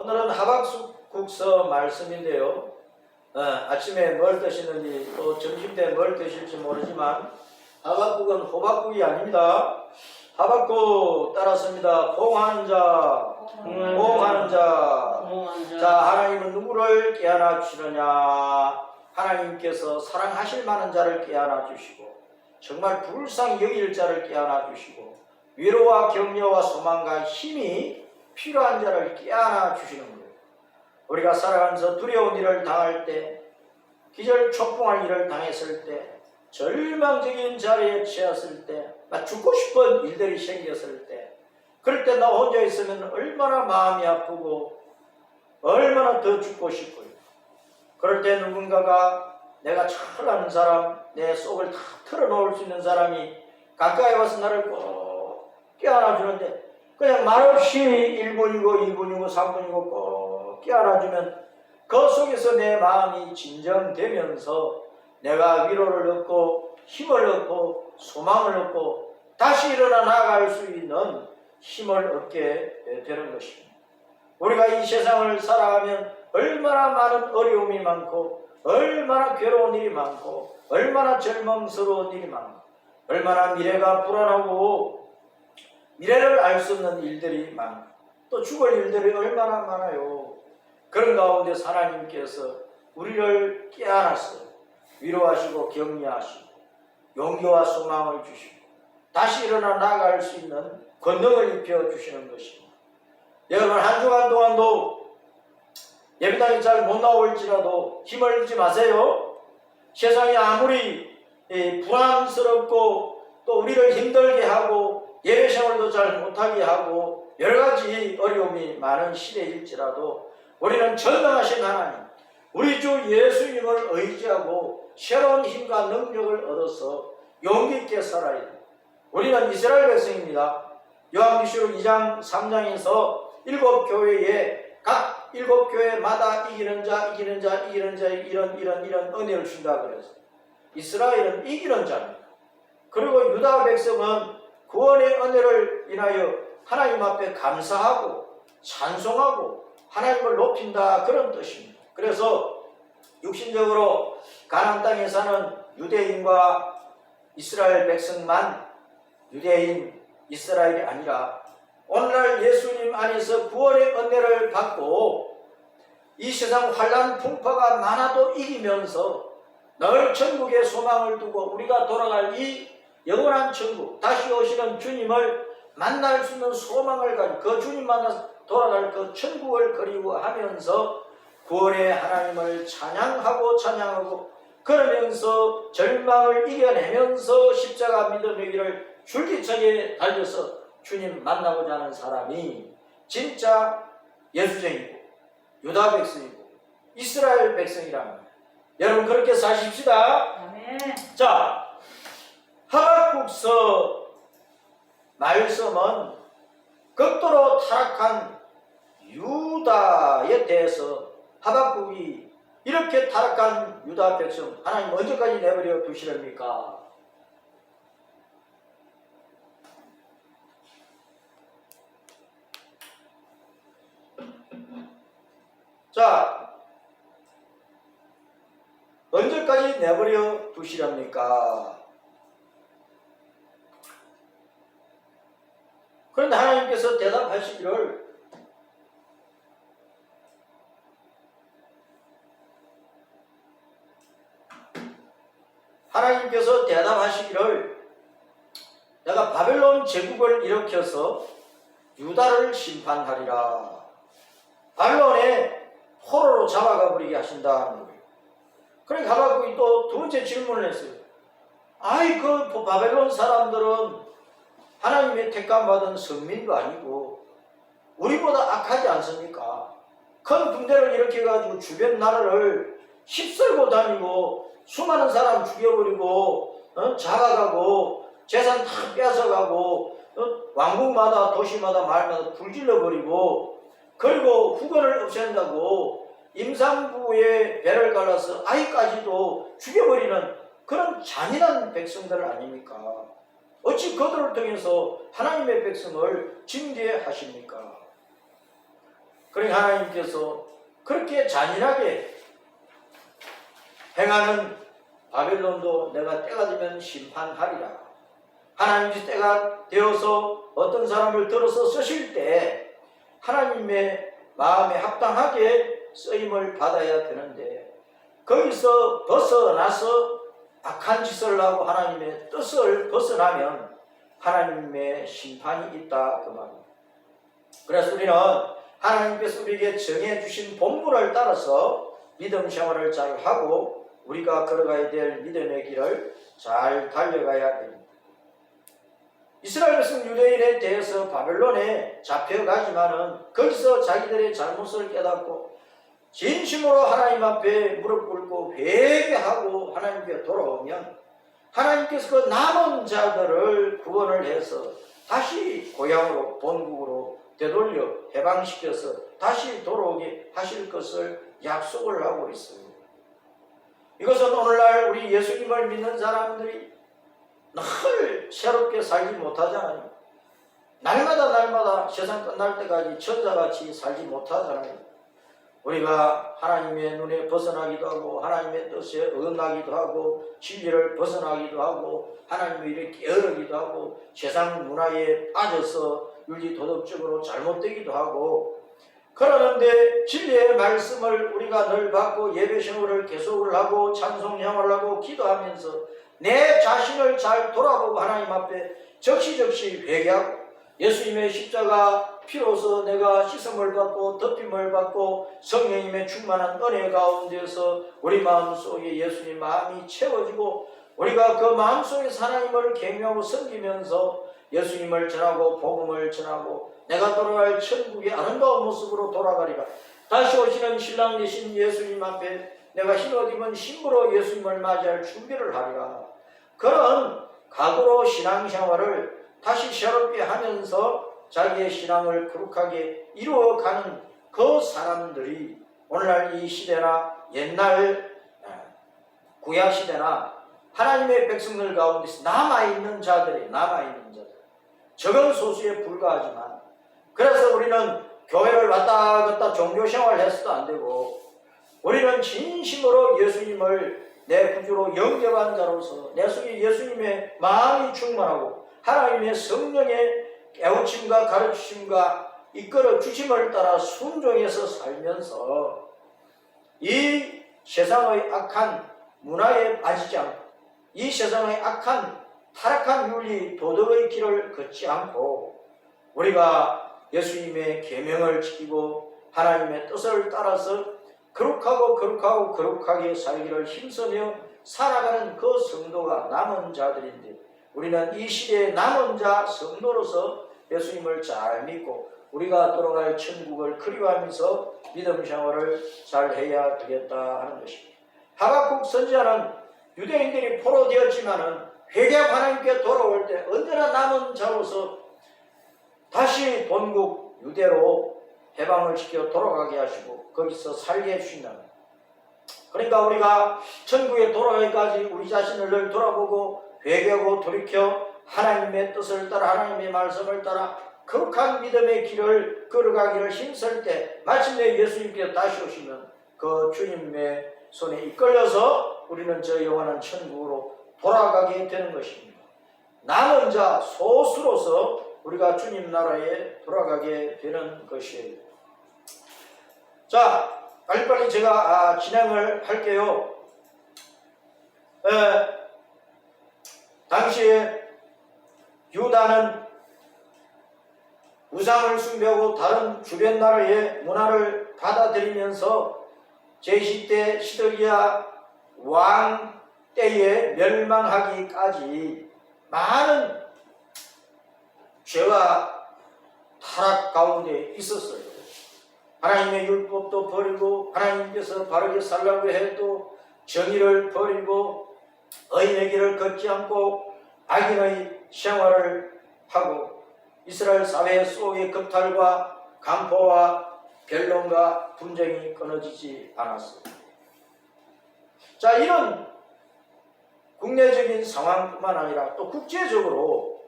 오늘은 하박국서 말씀인데요. 아침에 뭘 드시는지 또 점심 때 뭘 드실지 모르지만 하박국은 호박국이 아닙니다. 하박국 따랐습니다. 봉하는 자, 봉하는 자. 자, 하나님은 누구를 깨어나 주시느냐? 하나님께서 사랑하실 만한 자를 깨어나 주시고 정말 불쌍히 여길 자를 깨어나 주시고 위로와 격려와 소망과 힘이 필요한 자를 깨어나 주시는 거예요. 우리가 살아가면서 두려운 일을 당할 때, 기절초풍할 일을 당했을 때, 절망적인 자리에 처했을 때, 죽고 싶은 일들이 생겼을 때, 그럴 때 나 혼자 있으면 얼마나 마음이 아프고 얼마나 더 죽고 싶고요. 그럴 때 누군가가 내가 잘 아는 사람, 내 속을 다 털어놓을 수 있는 사람이 가까이 와서 나를 꼭 깨어나 주는데 그냥 말없이 1분이고 2분이고 3분이고 꼭 깨어나주면 그 속에서 내 마음이 진정되면서 내가 위로를 얻고 힘을 얻고 소망을 얻고 다시 일어나 나아갈 수 있는 힘을 얻게 되는 것입니다. 우리가 이 세상을 살아가면 얼마나 많은 어려움이 많고 얼마나 괴로운 일이 많고 얼마나 절망스러운 일이 많고 얼마나 미래가 불안하고 미래를 알 수 없는 일들이 많고 또 죽을 일들이 얼마나 많아요. 그런 가운데 하나님께서 우리를 깨어났어요. 위로하시고 격려하시고 용기와 소망을 주시고 다시 일어나 나아갈 수 있는 권능을 입혀주시는 것입니다. 여러분 한 주간 동안도 예배당이 잘 못 나올지라도 힘을 잃지 마세요. 세상이 아무리 불안스럽고 또 우리를 힘들게 하고 예배 생활도 잘 못하게 하고 여러가지 어려움이 많은 시대일지라도 우리는 전능하신 하나님 우리 주 예수님을 의지하고 새로운 힘과 능력을 얻어서 용기 있게 살아야 돼요. 우리는 이스라엘 백성입니다. 요한계시록 2장 3장에서 7교회에 각 7교회마다 이기는 자 이런 은혜를 준다 그래서 이스라엘은 이기는 자입니다. 그리고 유다 백성은 구원의 은혜를 인하여 하나님 앞에 감사하고 찬송하고 하나님을 높인다 그런 뜻입니다. 그래서 육신적으로 가나안 땅에 사는 유대인과 이스라엘 백성만 유대인 이스라엘이 아니라 오늘날 예수님 안에서 구원의 은혜를 받고 이 세상 환난 풍파가 많아도 이기면서 늘 천국의 소망을 두고 우리가 돌아갈 이 영원한 천국 다시 오시는 주님을 만날 수 있는 소망을 가지고 그 주님 만나서 돌아갈 그 천국을 그리워하면서 구원의 하나님을 찬양하고 그러면서 절망을 이겨내면서 십자가 믿음의 길을 줄기차게 달려서 주님 만나고자 하는 사람이 진짜 예수쟁이고 유다 백성이고 이스라엘 백성이랍니다. 여러분 그렇게 사십시다. 아멘. 자, 하박국서 말씀은 극도로 타락한 유다에 대해서 하박국이 이렇게 타락한 유다 백성 하나님 언제까지 내버려 두시렵니까? 자, 언제까지 내버려 두시렵니까? 그런데 하나님께서 대답하시기를 내가 바벨론 제국을 일으켜서 유다를 심판하리라. 바벨론에 포로로 잡아가 버리게 하신다는 거예요. 그러니까 하박국이 또 두 번째 질문을 했어요. 아이 그 바벨론 사람들은 하나님의 택감받은 성민도 아니고 우리보다 악하지 않습니까? 큰 군대를 일으켜가지고 주변 나라를 휩쓸고 다니고 수많은 사람 죽여버리고 잡아가고 재산 다 뺏어가고 왕국마다 도시마다 마을마다 불질러버리고 그리고 후건을 없앤다고 임산부의 배를 갈라서 아이까지도 죽여버리는 그런 잔인한 백성들 아닙니까? 어찌 그들을 통해서 하나님의 백성을 징계하십니까? 그러니까 하나님께서 그렇게 잔인하게 행하는 바벨론도 내가 때가 되면 심판하리라. 하나님이 때가 되어서 어떤 사람을 들어서 쓰실 때 하나님의 마음에 합당하게 쓰임을 받아야 되는데 거기서 벗어나서 악한 짓을 하고 하나님의 뜻을 벗어나면 하나님의 심판이 있다 그 말입니다. 그래서 우리는 하나님께서 우리에게 정해주신 본분을 따라서 믿음 생활을 잘 하고 우리가 걸어가야 될 믿음의 길을 잘 달려가야 됩니다. 이스라엘 백성 유대인에 대해서 바벨론에 잡혀가지만은 거기서 자기들의 잘못을 깨닫고 진심으로 하나님 앞에 무릎 꿇고 회개하고 하나님께 돌아오면 하나님께서 그 남은 자들을 구원을 해서 다시 고향으로 본국으로 되돌려 해방시켜서 다시 돌아오게 하실 것을 약속을 하고 있습니다. 이것은 오늘날 우리 예수님을 믿는 사람들이 늘 새롭게 살지 못하잖아요. 날마다 세상 끝날 때까지 천사같이 살지 못하잖아요. 우리가 하나님의 눈에 벗어나기도 하고 하나님의 뜻에 어긋나기도 하고 진리를 벗어나기도 하고 하나님의 일에 게으르기도 하고 세상 문화에 빠져서 윤리도덕적으로 잘못되기도 하고 그러는데 진리의 말씀을 우리가 늘 받고 예배 생활을 계속을 하고 찬송 생활을 하고 기도하면서 내 자신을 잘 돌아보고 하나님 앞에 적시적시 회개하고 예수님의 십자가 피로서 내가 씻음을 받고 덮임을 받고 성령님의 충만한 은혜 가운데서 우리 마음속에 예수님 마음이 채워지고 우리가 그 마음속에서 하나님을 경외하고 섬기면서 예수님을 전하고 복음을 전하고 내가 돌아갈 천국의 아름다운 모습으로 돌아가리라. 다시 오시는 신랑 되신 예수님 앞에 내가 흰옷 입은 신부로 예수님을 맞이할 준비를 하리라. 그런 각오로 신앙생활을 다시 새롭게 하면서 자기의 신앙을 거룩하게 이루어가는 그 사람들이 오늘날 이 시대나 옛날 구약시대나 하나님의 백성들 가운데서 남아있는 자들 적은 소수에 불과하지만 그래서 우리는 교회를 왔다 갔다 종교생활을 해서도 안 되고 우리는 진심으로 예수님을 내 구주로 영접한 자로서 내 속에 예수님의 마음이 충만하고 하나님의 성령의 깨우침과 가르치심과 이끌어 주심을 따라 순종해서 살면서 이 세상의 악한 문화에 빠지지 않고 이 세상의 악한 타락한 윤리 도덕의 길을 걷지 않고 우리가 예수님의 계명을 지키고 하나님의 뜻을 따라서 거룩하게 살기를 힘쓰며 살아가는 그 성도가 남은 자들인데 우리는 이 시대의 남은 자 성도로서 예수님을 잘 믿고 우리가 돌아갈 천국을 그리워하면서 믿음 생활을 잘 해야 되겠다 하는 것입니다. 하박국 선지자는 유대인들이 포로되었지만은 회개하고 하나님께 돌아올 때 언제나 남은 자로서 다시 본국 유대로 해방을 시켜 돌아가게 하시고 거기서 살게 해주신다는 거예요. 그러니까 우리가 천국에 돌아가기까지 우리 자신을 늘 돌아보고 회개하고 돌이켜 하나님의 뜻을 따라 하나님의 말씀을 따라 거룩한 믿음의 길을 걸어가기를 힘쓸 때 마침내 예수님께서 다시 오시면 그 주님의 손에 이끌려서 우리는 저 영원한 천국으로 돌아가게 되는 것입니다. 남은 자 소수로서 우리가 주님 나라에 돌아가게 되는 것이에요. 자, 빨리빨리 제가 진행을 할게요. 당시에 유다는 우상을 숭배하고 다른 주변 나라의 문화를 받아들이면서 제10대 시드기야 왕 때에 멸망하기까지 많은 죄와 타락 가운데 있었어요. 하나님의 율법도 버리고 하나님께서 바르게 살라고 해도 정의를 버리고 의인의 길을 걷지 않고 악인의 생활을 하고 이스라엘 사회 속의 겁탈과 강포와 변론과 분쟁이 끊어지지 않았습니다. 자, 이런 국내적인 상황뿐만 아니라 또 국제적으로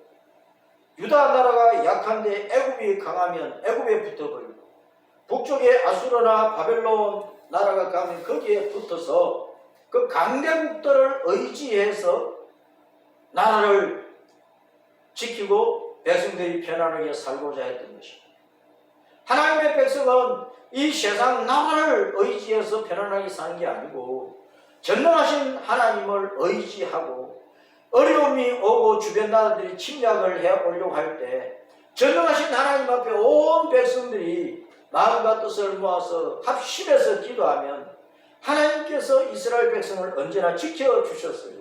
유다 나라가 약한데 애굽이 강하면 애굽에 붙어버리고 북쪽에 아수르나 바벨론 나라가 가면 거기에 붙어서 그 강대국들을 의지해서 나라를 지키고 백성들이 편안하게 살고자 했던 것입니다. 하나님의 백성은 이 세상 나라를 의지해서 편안하게 사는 게 아니고 전능하신 하나님을 의지하고 어려움이 오고 주변 나라들이 침략을 해오려고 할 때 전능하신 하나님 앞에 온 백성들이 마음과 뜻을 모아서 합심해서 기도하면 하나님께서 이스라엘 백성을 언제나 지켜주셨어요.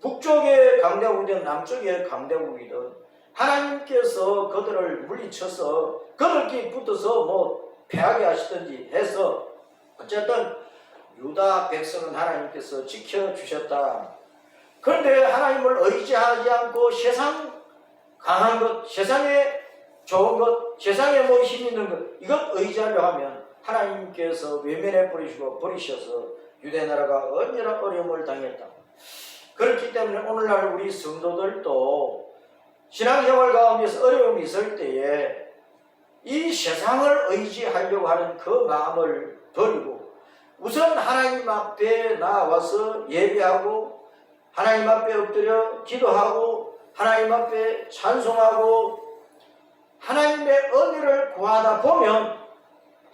북쪽의 강대국이든 남쪽의 강대국이든 하나님께서 그들을 물리쳐서 그들끼리 붙어서 패하게 하시든지 해서 어쨌든 유다 백성은 하나님께서 지켜주셨다. 그런데 하나님을 의지하지 않고 세상 강한 것, 세상에 좋은 것, 세상에 힘 있는 것 이것 의지하려 하면 하나님께서 외면해 버리셔서 유대 나라가 언제나 어려움을 당했다. 그렇기 때문에 오늘날 우리 성도들도 신앙생활 가운데서 어려움이 있을 때에 이 세상을 의지하려고 하는 그 마음을 버리고 우선 하나님 앞에 나와서 예배하고 하나님 앞에 엎드려 기도하고 하나님 앞에 찬송하고 하나님의 은혜를 구하다 보면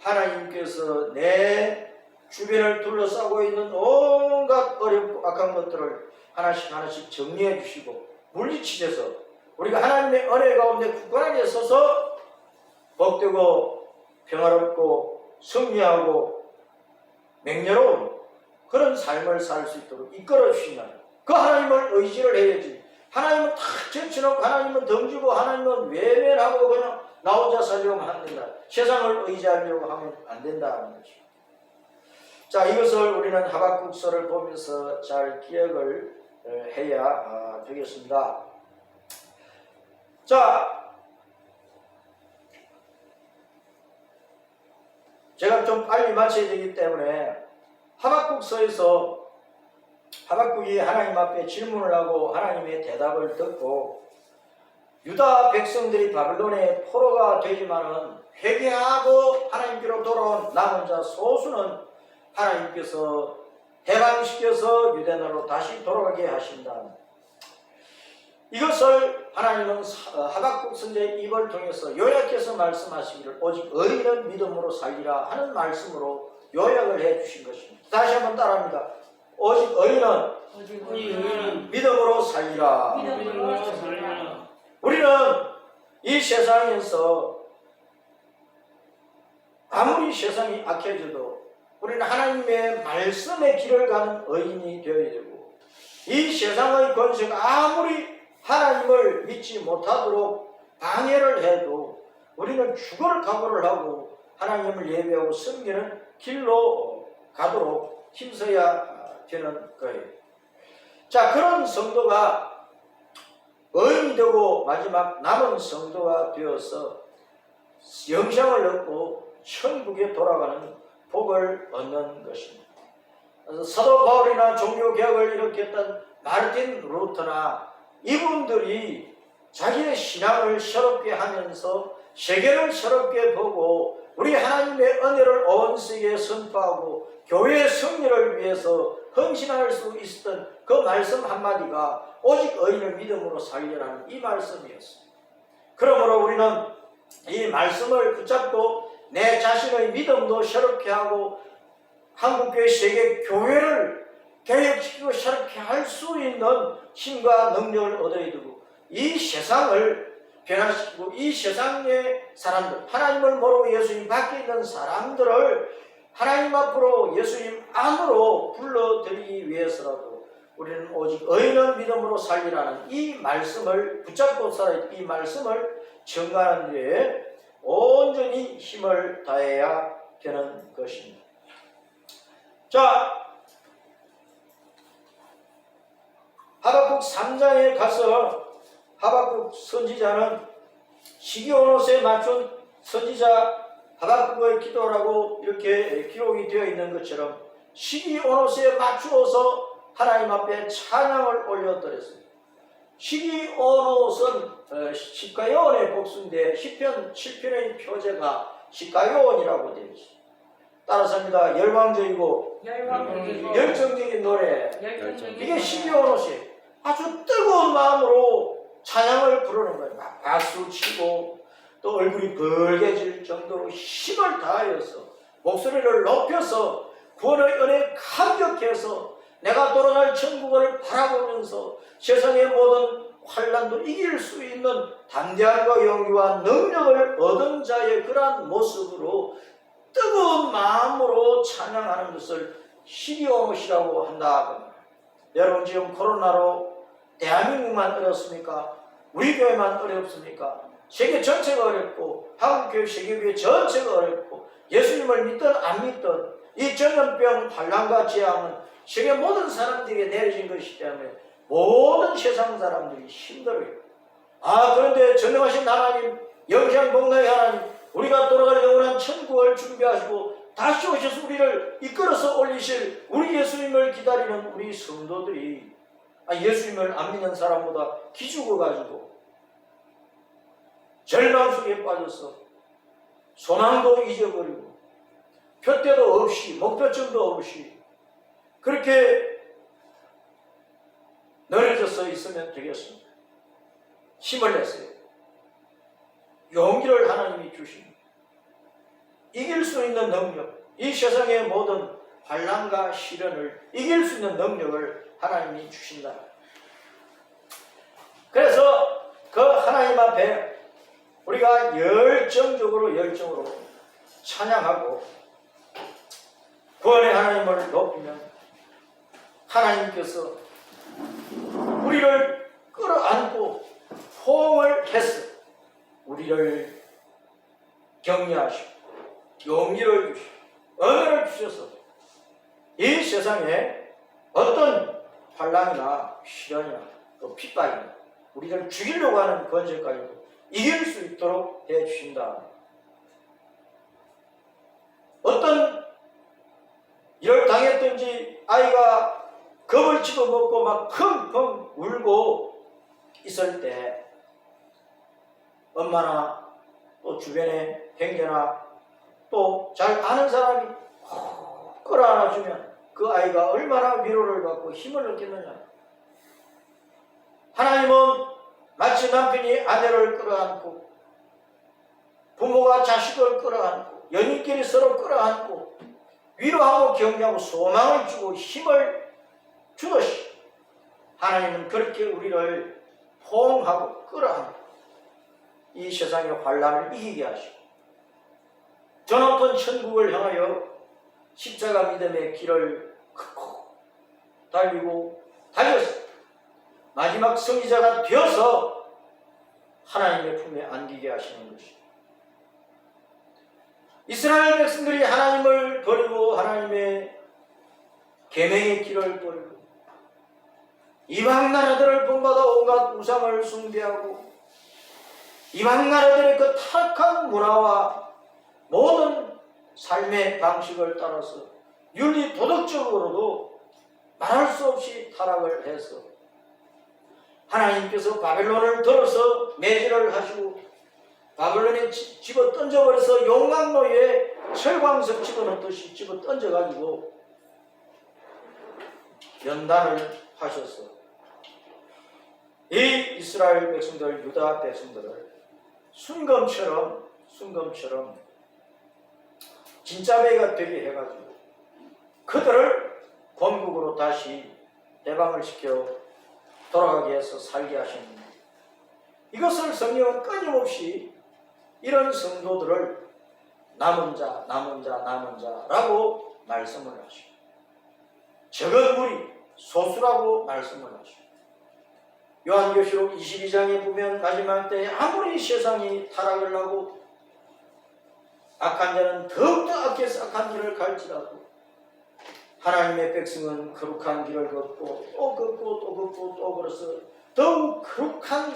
하나님께서 내 주변을 둘러싸고 있는 온갖 어렵고 악한 것들을 하나씩 정리해 주시고 물리치셔서 우리가 하나님의 은혜 가운데 굳건하게 서서 복되고 평화롭고 승리하고 맹렬로운 그런 삶을 살 수 있도록 이끌어 주시는 그 하나님을 의지를 해야지. 하나님은 탁 제쳐놓고 하나님은 던지고 하나님은 외면하고 그냥 나 혼자 살려고 하면 안 된다. 세상을 의지하려고 하면 안 된다는 거죠. 자, 이것을 우리는 하박국서를 보면서 잘 기억을 해야 되겠습니다. 자, 제가 좀 빨리 마쳐야 되기 때문에 하박국서에서 하박국이 하나님 앞에 질문을 하고 하나님의 대답을 듣고 유다 백성들이 바벨론의 포로가 되지만은 회개하고 하나님께로 돌아온 남은 자 소수는 하나님께서 해방시켜서 유대나라로 다시 돌아가게 하신다. 이것을 하나님은 하박국 선지자의 입을 통해서 요약해서 말씀하시기를 오직 의인은 믿음으로 살리라 하는 말씀으로 요약을 해주신 것입니다. 다시 한번 따라합니다. 오직 의인은 믿음으로 살리라. 우리는 이 세상에서 아무리 세상이 악해져도 우리는 하나님의 말씀의 길을 가는 의인이 되어야 되고 이 세상의 권세가 아무리 하나님을 믿지 못하도록 방해를 해도 우리는 죽을 각오를 하고 하나님을 예배하고 섬기는 길로 가도록 힘써야 되는 거예요. 자, 그런 성도가 의인이 되고 마지막 남은 성도가 되어서 영생을 얻고 천국에 돌아가는 복을 얻는 것입니다. 그래서 사도 바울이나 종교개혁을 일으켰던 마르틴 루터나 이분들이 자기의 신앙을 새롭게 하면서 세계를 새롭게 보고 우리 하나님의 은혜를 온 세계에 선포하고 교회의 승리를 위해서 헌신할 수 있었던 그 말씀 한마디가 오직 의인을 믿음으로 살리라는 이 말씀이었습니다. 그러므로 우리는 이 말씀을 붙잡고 내 자신의 믿음도 새롭게 하고 한국교회 세계 교회를 개혁시키고 새롭게 할 수 있는 힘과 능력을 얻어야 되고 이 세상을 변화시키고 이 세상의 사람들 하나님을 모르고 예수님 밖에 있는 사람들을 하나님 앞으로 예수님 안으로 불러들이기 위해서라도 우리는 오직 의인은 믿음으로 살리라는 이 말씀을 붙잡고 살아야 이 말씀을 증거하는 데에 온전히 힘을 다해야 되는 것입니다. 자, 하박국 3장에 가서 하박국 선지자는 시기온옷에 맞춘 선지자 하박국의 기도라고 이렇게 기록이 되어 있는 것처럼 시기온옷에 맞추어서 하나님 앞에 찬양을 올려드렸습니다. 시기온옷은 십가여원의 복수인데 시편 7편의 표제가 시가요원이라고 되어 있습니다. 따라서입니다. 열광적이고 열정적인 노래, 이게 시기온 옷이에요. 아주 뜨거운 마음으로 찬양을 부르는 거예요. 막 박수 치고 또 얼굴이 벌개질 정도로 힘을 다하여서 목소리를 높여서 구원의 은혜에 감격해서 내가 돌아갈 천국을 바라보면서 세상의 모든 환난도 이길 수 있는 담대함과 용기와 능력을 얻은 자의 그러한 모습으로 뜨거운 마음으로 찬양하는 것을 시기온옷이라고 한다. 여러분, 지금 코로나로 대한민국만 어렵습니까? 우리 교회만 어렵습니까? 세계 전체가 어렵고 한국교회, 세계교회 전체가 어렵고 예수님을 믿든 안 믿든 이 전염병 환난과 재앙은 세계 모든 사람들에게 내려진 것이기 때문에 모든 세상 사람들이 힘들어요. 그런데 전능하신 하나님, 영생복나의 하나님, 우리가 돌아갈 영원한 천국을 준비하시고 다시 오셔서 우리를 이끌어서 올리실 우리 예수님을 기다리는 우리 성도들이 예수님을 안 믿는 사람보다 기죽어가지고 절망 속에 빠져서 소망도 잊어버리고 표대도 없이 목표점도 없이 그렇게 늘어져서 있으면 되겠습니다. 힘을 내세요. 용기를 하나님이 주십니다. 이길 수 있는 능력, 이 세상의 모든 환난과 시련을 이길 수 있는 능력을 하나님이 주신다. 그래서 그 하나님 앞에 우리가 열정으로 찬양하고 구원의 하나님을 높이면 하나님께서 우리를 끌어안고 포옹을 해서 우리를 격려하시고 용기를 주시고 은혜를 주셔서 이 세상에 어떤 환난이나 시련이나 또 핍박이나 우리를 죽이려고 하는 권세까지도 이길 수 있도록 해주신다. 어떤 일을 당했든지 아이가 겁을 집어먹고 막 펑펑 울고 있을 때 엄마나 또 주변의 형제나 또 잘 아는 사람이 끌어안아주면 그 아이가 얼마나 위로를 받고 힘을 얻겠느냐. 하나님은 마치 남편이 아내를 끌어안고 부모가 자식을 끌어안고 연인끼리 서로 끌어안고 위로하고 격려하고 소망을 주고 힘을 주듯이 하나님은 그렇게 우리를 포옹하고 끌어안고 이 세상의 환난을 이기게 하시고 저 높은 천국을 향하여 십자가 믿음의 길을 걷고 달리고 달려서 마지막 승리자가 되어서 하나님의 품에 안기게 하시는 것입니다. 이스라엘 백성들이 하나님을 버리고 하나님의 계명의 길을 버리고 이방 나라들을 본받아 온갖 우상을 숭배하고 이방 나라들의 그 타락한 문화와 모든 삶의 방식을 따라서 윤리 도덕적으로도 말할 수 없이 타락을 해서 하나님께서 바벨론을 들어서 매질을 하시고 바벨론에 집어 던져버려서 용광로에 철광석 집어넣듯이 집어 던져가지고 연단을 하셔서 이 이스라엘 백성들, 유다 백성들을 순검처럼 진짜배가 되게 해가지고 그들을 본국으로 다시 해방을 시켜 돌아가게 해서 살게 하십니다. 이것을 성경은 끊임없이 이런 성도들을 남은 자라고 말씀을 하시고 적은 무리, 소수라고 말씀을 하시고 요한계시록 22장에 보면 마지막 때에 아무리 세상이 타락을 하고 악한 자는 더욱더 악해서 악한 길을 갈지라도 하나님의 백성은 거룩한 길을 걷고 또 걷고 또 걷고 또 걸어서 더욱 거룩한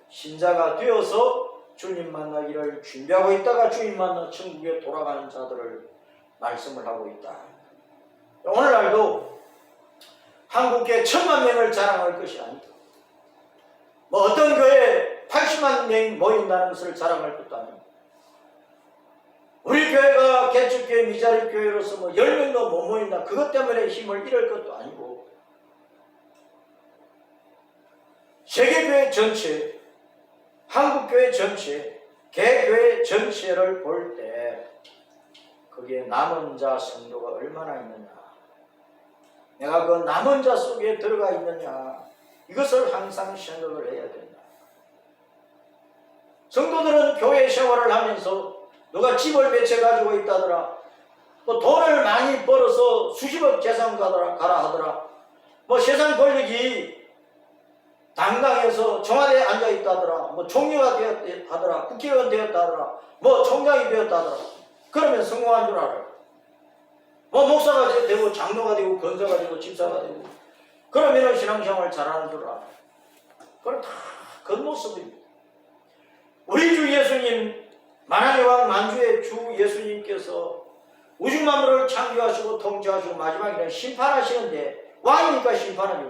신자가 되어서 주님 만나기를 준비하고 있다가 주님 만나 천국에 돌아가는 자들을 말씀을 하고 있다. 오늘날도 한국교회 1000만 명을 자랑할 것이 아니다. 어떤 교회에 80만 명이 모인다는 것을 자랑할 것도 아닙니다. 우리 교회가 개척교회 미자립교회로서 뭐 10명도 못 모인다. 그것 때문에 힘을 잃을 것도 아니고 세계교회 전체, 한국교회 전체, 개교회 전체를 볼 때 거기에 남은 자 성도가 얼마나 있느냐, 내가 그 남은 자 속에 들어가 있느냐, 이것을 항상 생각을 해야 된다. 성도들은 교회 생활을 하면서 누가 집을 몇 채 가지고 있다더라, 뭐 돈을 많이 벌어서 수십억 재산 가라 하더라, 뭐 세상 권력이 당당해서 청와대에 앉아 있다더라, 뭐 총리가 되었다더라, 국회의원 되었다더라, 뭐 총장이 되었다더라. 그러면 성공한 줄 알아요. 뭐 목사가 되고 장로가 되고 권사가 되고 집사가 되고 그러면 신앙생활 잘하는 줄 알아요. 그건 다 겉모습입니다. 우리 주 예수님, 만왕의 왕 만주의 주 예수님께서 우주 만물을 창조하시고 통치하시고 마지막에는 심판하시는데, 왕이니까 심판하니,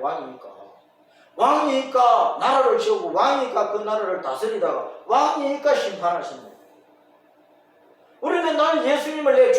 왕이니까 나라를 세우고 왕이니까 그 나라를 다스리다가 왕이니까 심판하십니다. 우리는 나는 예수님을 내